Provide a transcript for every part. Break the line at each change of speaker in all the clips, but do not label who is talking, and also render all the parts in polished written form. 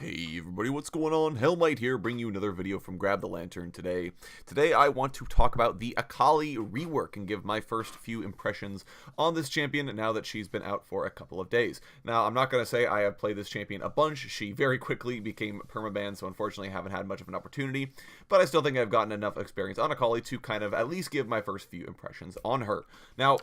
Hey everybody, what's going on? Hellmite here, bringing you another video from Grab the Lantern today. Today I want to talk about the Akali rework and give my first few impressions on this champion now that she's been out for a couple of days. Now, I'm not going to say I have played this champion a bunch. She very quickly became permabanned, so unfortunately I haven't had much of an opportunity, but I still think I've gotten enough experience on Akali to kind of at least give my first few impressions on her. Now,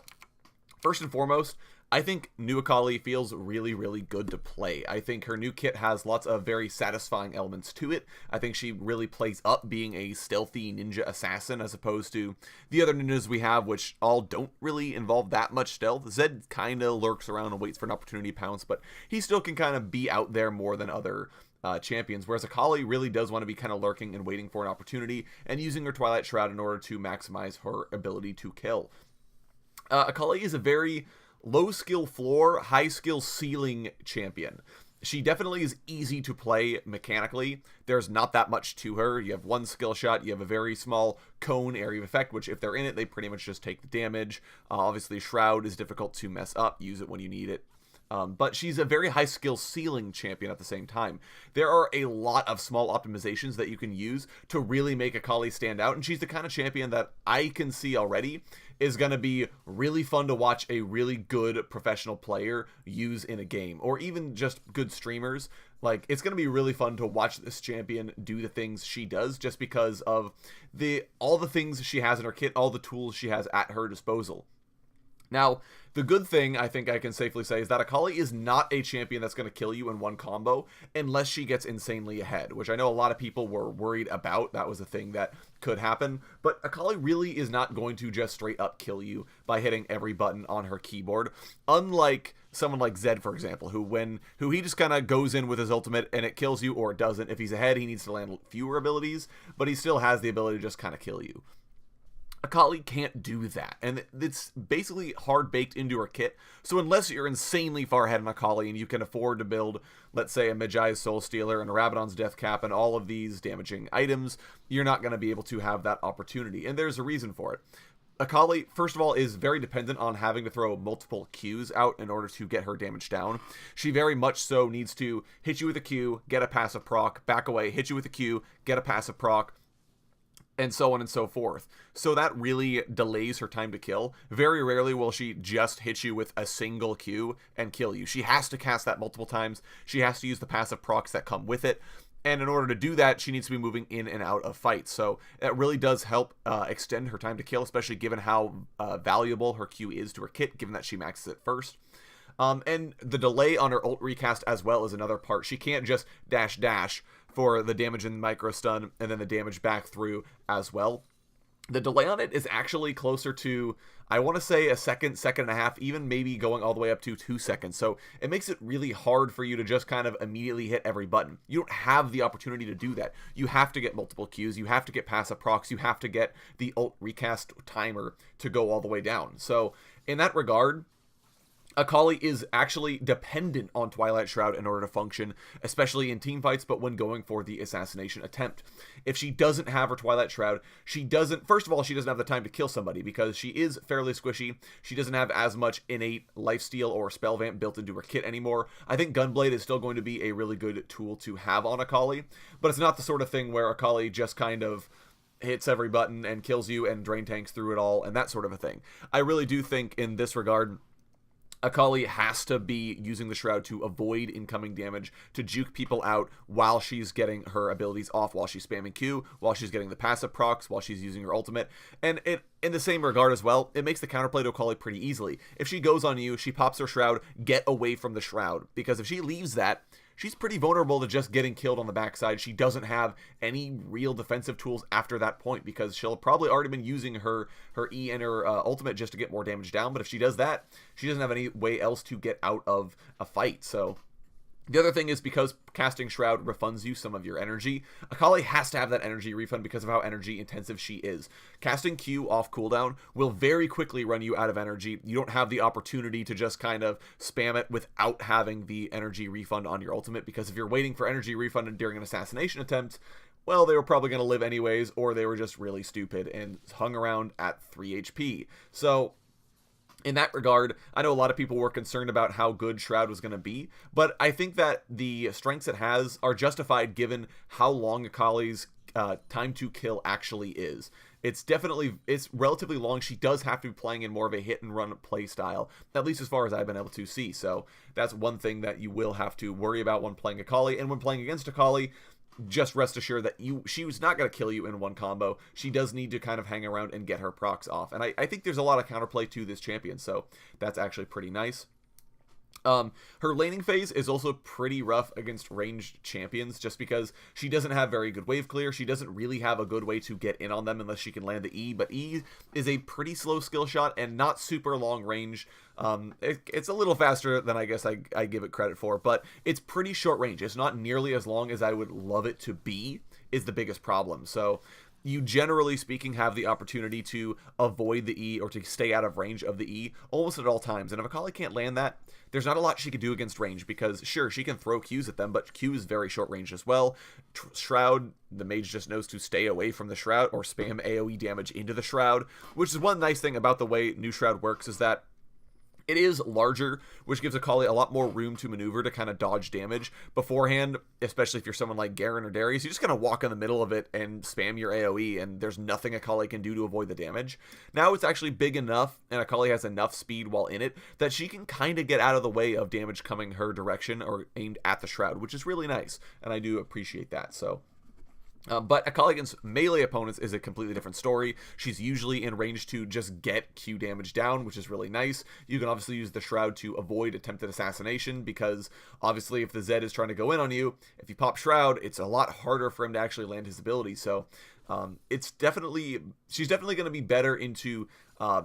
first and foremost, I think new Akali feels really, really good to play. I think her new kit has lots of very satisfying elements to it. I think she really plays up being a stealthy ninja assassin as opposed to the other ninjas we have, which all don't really involve that much stealth. Zed kind of lurks around and waits for an opportunity to pounce, but he still can kind of be out there more than other champions, whereas Akali really does want to be kind of lurking and waiting for an opportunity and using her Twilight Shroud in order to maximize her ability to kill. Akali is a very low skill floor, high skill ceiling champion. She definitely is easy to play mechanically. There's not that much to her. You have one skill shot, you have a very small cone area of effect, which if they're in it, they pretty much just take the damage. Obviously, Shroud is difficult to mess up. Use it when you need it. But she's a very high skill ceiling champion at the same time. There are a lot of small optimizations that you can use to really make Akali stand out, and she's the kind of champion that I can see already is going to be really fun to watch a really good professional player use in a game, or even just good streamers. Like, it's going to be really fun to watch this champion do the things she does just because of all the things she has in her kit, all the tools she has at her disposal. Now, the good thing I think I can safely say is that Akali is not a champion that's going to kill you in one combo unless she gets insanely ahead, which I know a lot of people were worried about. That was a thing that could happen, but Akali really is not going to just straight up kill you by hitting every button on her keyboard, unlike someone like Zed, for example, who he just kind of goes in with his ultimate and it kills you, or it doesn't. If he's ahead, he needs to land fewer abilities, but he still has the ability to just kind of kill you. Akali can't do that, and it's basically hard baked into her kit, so unless you're insanely far ahead on Akali and you can afford to build, let's say, a Medjai's Soul Stealer and a Rabadon's Death Cap and all of these damaging items, you're not going to be able to have that opportunity, and there's a reason for it. Akali, first of all, is very dependent on having to throw multiple Qs out in order to get her damage down. She very much so needs to hit you with a Q, get a passive proc, back away, hit you with a Q, get a passive proc, and so on and so forth. So that really delays her time to kill. Very rarely will she just hit you with a single Q and kill you. She has to cast that multiple times. She has to use the passive procs that come with it. And in order to do that, she needs to be moving in and out of fights. So it really does help extend her time to kill, especially given how valuable her Q is to her kit, given that she maxes it first. And the delay on her ult recast as well is another part. She can't just dash for the damage and micro stun and then the damage back through as well. The delay on it is actually closer to, I want to say, a second, second and a half, even maybe going all the way up to 2 seconds. So it makes it really hard for you to just kind of immediately hit every button. You don't have the opportunity to do that. You have to get multiple Qs, you have to get passive procs, you have to get the ult recast timer to go all the way down. So in that regard, Akali is actually dependent on Twilight Shroud in order to function, especially in team fights, but when going for the assassination attempt. If she doesn't have her Twilight Shroud, first of all, she doesn't have the time to kill somebody because she is fairly squishy. She doesn't have as much innate lifesteal or spell vamp built into her kit anymore. I think Gunblade is still going to be a really good tool to have on Akali, but it's not the sort of thing where Akali just kind of hits every button and kills you and drain tanks through it all and that sort of a thing. I really do think in this regard, Akali has to be using the Shroud to avoid incoming damage, to juke people out while she's getting her abilities off, while she's spamming Q, while she's getting the passive procs, while she's using her ultimate. And in the same regard as well, it makes the counterplay to Akali pretty easily. If she goes on you, she pops her Shroud, get away from the Shroud, because if she leaves that, she's pretty vulnerable to just getting killed on the backside. She doesn't have any real defensive tools after that point because she'll probably already been using her E and her ultimate just to get more damage down. But if she does that, she doesn't have any way else to get out of a fight. So the other thing is, because casting Shroud refunds you some of your energy, Akali has to have that energy refund because of how energy intensive she is. Casting Q off cooldown will very quickly run you out of energy. You don't have the opportunity to just kind of spam it without having the energy refund on your ultimate, because if you're waiting for energy refund during an assassination attempt, well, they were probably going to live anyways, or they were just really stupid and hung around at 3 HP. So In that regard, I know a lot of people were concerned about how good Shroud was going to be, but I think that the strengths it has are justified given how long Akali's time to kill actually is. It's relatively long. She does have to be playing in more of a hit and run play style, at least as far as I've been able to see. So that's one thing that you will have to worry about when playing Akali, and when playing against Akali, just rest assured that she was not going to kill you in one combo. She does need to kind of hang around and get her procs off. And I think there's a lot of counterplay to this champion, so that's actually pretty nice. Her laning phase is also pretty rough against ranged champions, just because she doesn't have very good wave clear. She doesn't really have a good way to get in on them unless she can land the E, but E is a pretty slow skill shot and not super long range. It's a little faster than I guess I give it credit for, but it's pretty short range. It's not nearly as long as I would love it to be, is the biggest problem. So you generally speaking have the opportunity to avoid the E or to stay out of range of the E almost at all times. And if Akali can't land that, there's not a lot she can do against range, because sure, she can throw Qs at them, but Q is very short range as well. Shroud, the mage just knows to stay away from the Shroud or spam AoE damage into the Shroud, which is one nice thing about the way new Shroud works, is that it is larger, which gives Akali a lot more room to maneuver to kind of dodge damage beforehand, especially if you're someone like Garen or Darius. You just kind of walk in the middle of it and spam your AoE, and there's nothing Akali can do to avoid the damage. Now it's actually big enough, and Akali has enough speed while in it, that she can kind of get out of the way of damage coming her direction or aimed at the Shroud, which is really nice, and I do appreciate that. So but Akali against melee opponents is a completely different story. She's usually in range to just get Q damage down, which is really nice. You can obviously use the Shroud to avoid attempted assassination, because obviously if the Zed is trying to go in on you, if you pop Shroud, it's a lot harder for him to actually land his ability. So she's definitely going to be better into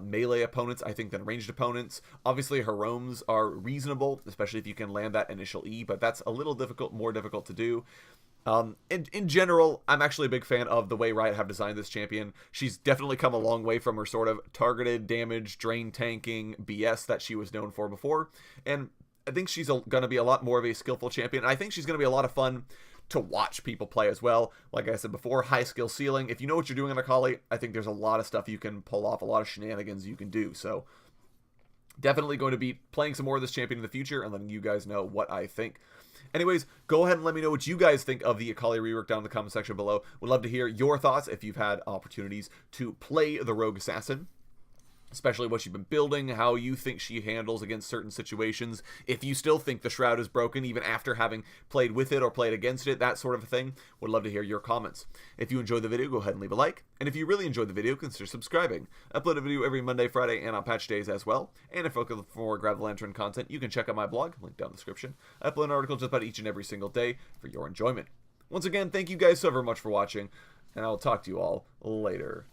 melee opponents, I think, than ranged opponents. Obviously her roams are reasonable, especially if you can land that initial E, but that's a little more difficult to do. In general, I'm actually a big fan of the way Riot have designed this champion. She's definitely come a long way from her sort of targeted damage, drain tanking BS that she was known for before. And I think she's going to be a lot more of a skillful champion. I think she's going to be a lot of fun to watch people play as well. Like I said before, high skill ceiling. If you know what you're doing in Akali, I think there's a lot of stuff you can pull off, a lot of shenanigans you can do. So definitely going to be playing some more of this champion in the future and letting you guys know what I think. Anyways, go ahead and let me know what you guys think of the Akali rework down in the comment section below. Would love to hear your thoughts if you've had opportunities to play the Rogue Assassin, especially what you've been building, how you think she handles against certain situations, if you still think the Shroud is broken even after having played with it or played against it, that sort of thing. Would love to hear your comments. If you enjoyed the video, go ahead and leave a like, and if you really enjoyed the video, consider subscribing. I upload a video every Monday, Friday, and on patch days as well. And if you're looking for more Grab the Lantern content, you can check out my blog, link down in the description. I upload an article just about each and every single day for your enjoyment. Once again, thank you guys so very much for watching, and I'll talk to you all later.